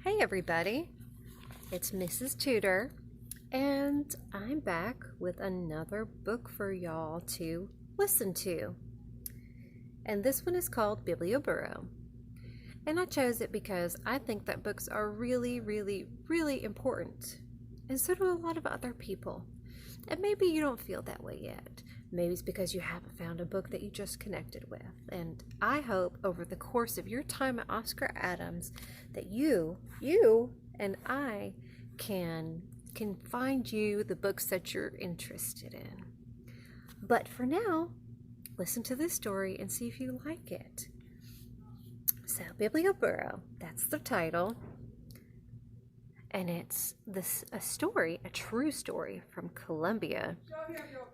Hey everybody, it's Mrs. Tudor, and I'm back with another book for y'all to listen to. And this one is called Biblioburro. And I chose it because I think that books are really, really, really important. And so do a lot of other people. And maybe you don't feel that way yet. Maybe it's because you haven't found a book that you just connected with. And I hope over the course of your time at Oscar Adams that you and I can find you the books that you're interested in. But for now, listen to this story and see if you like it. So, Biblioburro, that's the title. And it's a story, a true story from Columbia.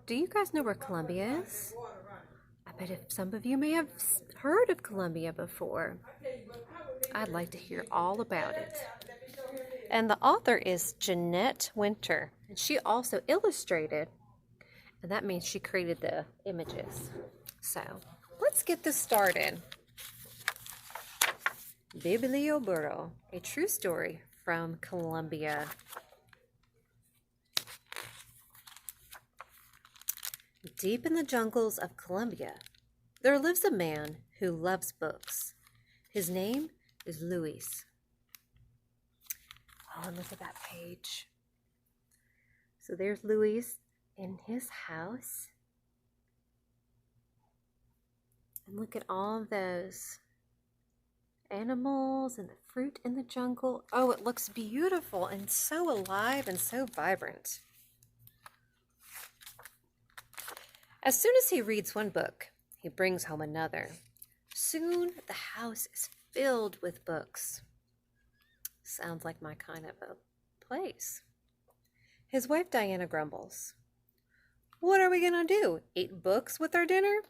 Do you guys know where Columbia is? I bet if some of you may have heard of Columbia before. I'd like to hear all about it. And the author is Jeanette Winter. And she also illustrated, and that means she created the images. So, let's get this started. Biblioburro, a true story from Columbia. Deep in the jungles of Columbia, there lives a man who loves books. His name is Luis. Oh, and look at that page. So there's Luis in his house. And look at all those animals and the fruit in the jungle. Oh, it looks beautiful and so alive and so vibrant. As soon as he reads one book, he brings home another. Soon the house is filled with books. Sounds like my kind of a place. His wife Diana grumbles. What are we going to do? Eat books with our dinner?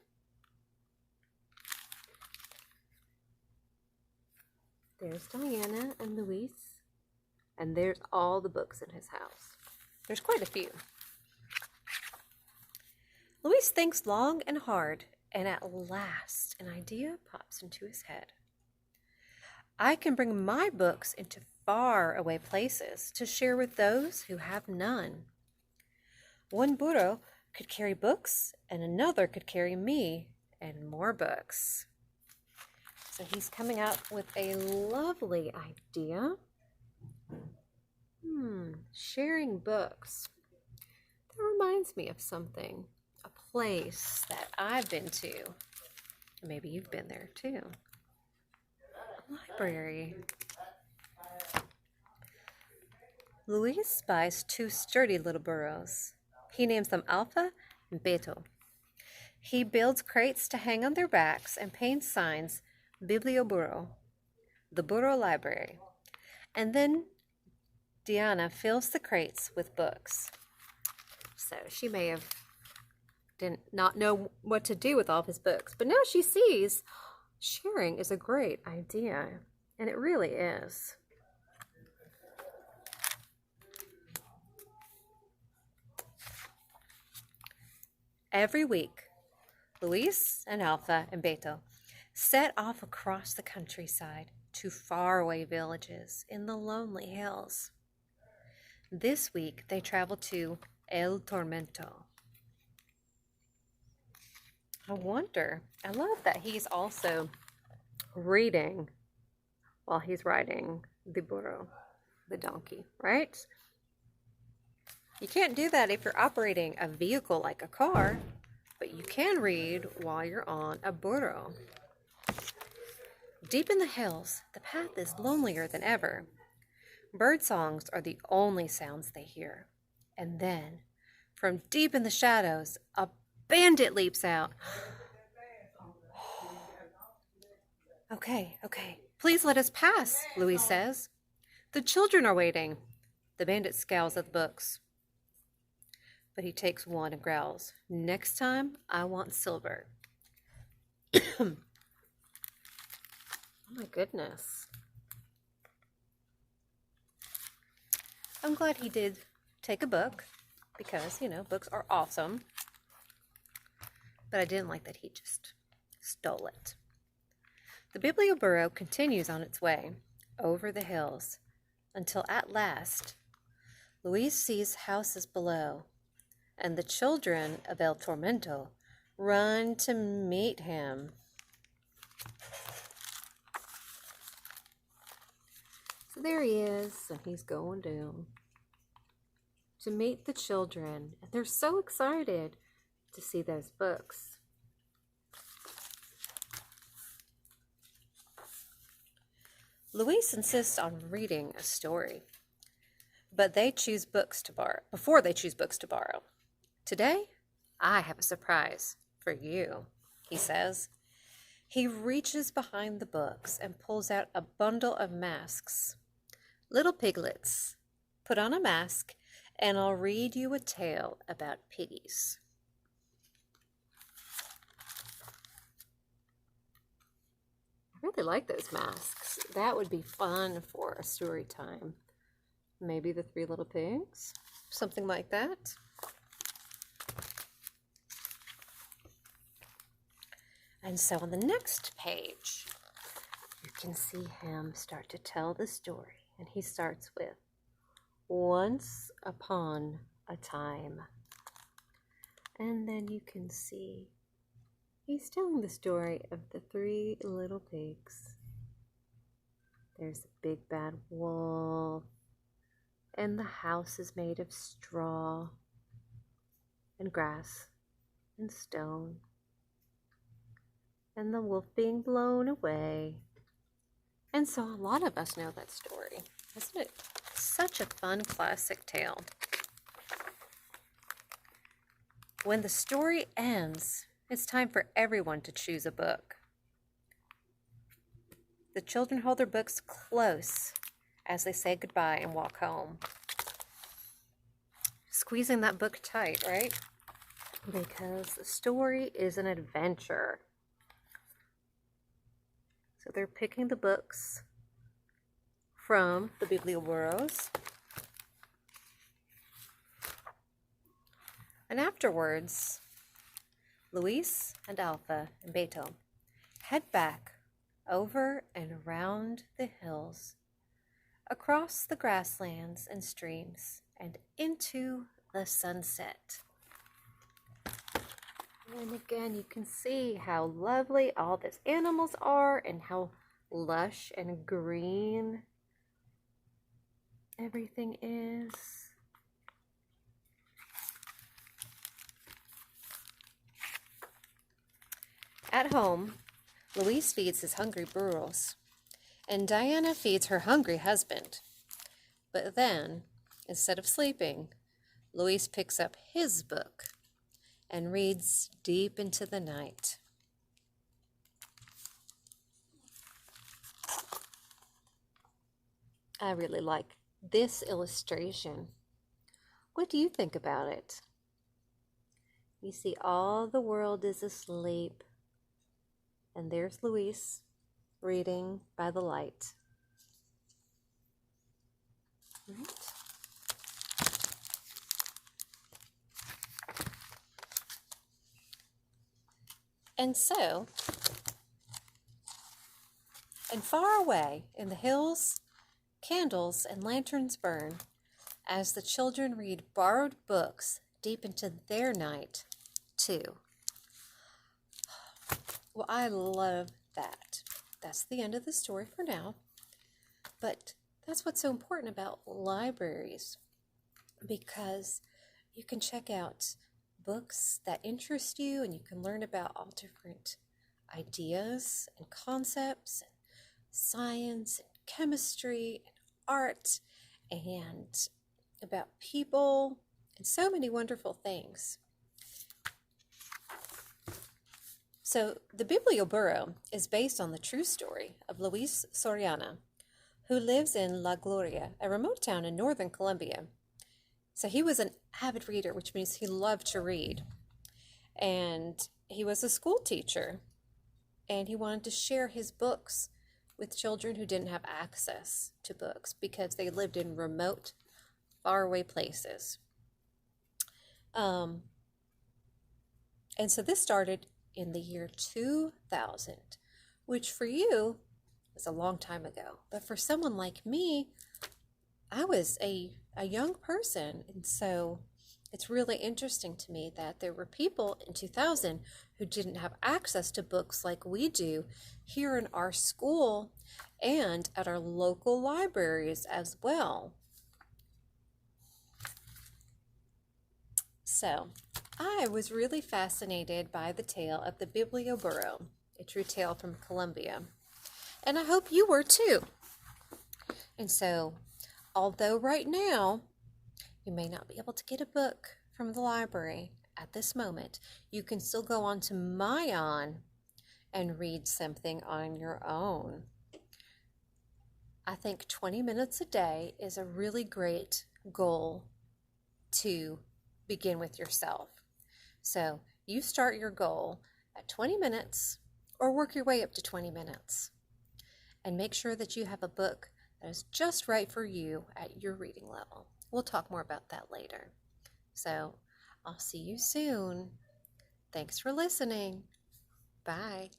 There's Diana and Luis, and there's all the books in his house. There's quite a few. Luis thinks long and hard, and at last an idea pops into his head. I can bring my books into far away places to share with those who have none. One burro could carry books, and another could carry me and more books. So he's coming up with a lovely idea. Sharing books. That reminds me of something. A place that I've been to. Maybe you've been there too. A library. Luis buys two sturdy little burros. He names them Alpha and Beto. He builds crates to hang on their backs and paints signs Biblioburro, the burro library. And then Diana fills the crates with books. So she may have did not know what to do with all of his books, but now she sees sharing is a great idea, and it really is. Every week, Luis and Alpha and Beto set off across the countryside to faraway villages in the lonely hills. This week, they traveled to El Tormento. I wonder, I love that he's also reading while he's riding the burro, the donkey, right? You can't do that if you're operating a vehicle like a car, but you can read while you're on a burro. Deep in the hills, the path is lonelier than ever. Bird songs are the only sounds they hear. And then, from deep in the shadows, a bandit leaps out. Okay, please let us pass, Luis says. The children are waiting. The bandit scowls at the books. But he takes one and growls, next time, I want silver. Oh my goodness. I'm glad he did take a book because, books are awesome. But I didn't like that he just stole it. The Biblioburro continues on its way over the hills until at last Luis sees houses below, and the children of El Tormento run to meet him. So there he is, and he's going down to meet the children. And they're so excited to see those books. Luis insists on reading a story, but they choose books to borrow before they choose books to borrow. Today, I have a surprise for you, he says. He reaches behind the books and pulls out a bundle of masks. Little piglets, put on a mask, and I'll read you a tale about piggies. I really like those masks. That would be fun for a story time. Maybe the Three Little Pigs, something like that. And so on the next page, you can see him start to tell the story. And he starts with, once upon a time. And then you can see he's telling the story of the three little pigs. There's a big bad wolf, and the house is made of straw and grass and stone, and the wolf being blown away. And so a lot of us know that story. Isn't it such a fun classic tale? When the story ends, it's time for everyone to choose a book. The children hold their books close as they say goodbye and walk home. Squeezing that book tight, right? Because the story is an adventure. So they're picking the books from the Biblioburros. And afterwards, Luis and Alpha and Beto head back over and around the hills, across the grasslands and streams, and into the sunset. And again, you can see how lovely all these animals are and how lush and green everything is. At home, Luis feeds his hungry burros, and Diana feeds her hungry husband. But then, instead of sleeping, Luis picks up his book and reads deep into the night. I really like this illustration. What do you think about it? You see all the world is asleep, and there's Luis reading by the light. Right? And so, and far away in the hills, candles and lanterns burn as the children read borrowed books deep into their night, too. Well, I love that. That's the end of the story for now. But that's what's so important about libraries, because you can check out books that interest you, and you can learn about all different ideas and concepts, and science and chemistry and art, and about people, and so many wonderful things. So the Biblioburro is based on the true story of Luis Soriana, who lives in La Gloria, a remote town in northern Colombia. So he was an avid reader, which means he loved to read. And he was a school teacher, and he wanted to share his books with children who didn't have access to books because they lived in remote, faraway places. And so this started in the year 2000, which for you was a long time ago. But for someone like me, I was a young person, and so it's really interesting to me that there were people in 2000 who didn't have access to books like we do here in our school and at our local libraries as well. So, I was really fascinated by the tale of the Biblioburro, a true tale from Columbia, and I hope you were too. And so, although right now you may not be able to get a book from the library at this moment, you can still go on to Mayan and read something on your own. I think 20 minutes a day is a really great goal to begin with yourself. So you start your goal at 20 minutes or work your way up to 20 minutes. And make sure that you have a book that is just right for you at your reading level. We'll talk more about that later. So I'll see you soon. Thanks for listening. Bye.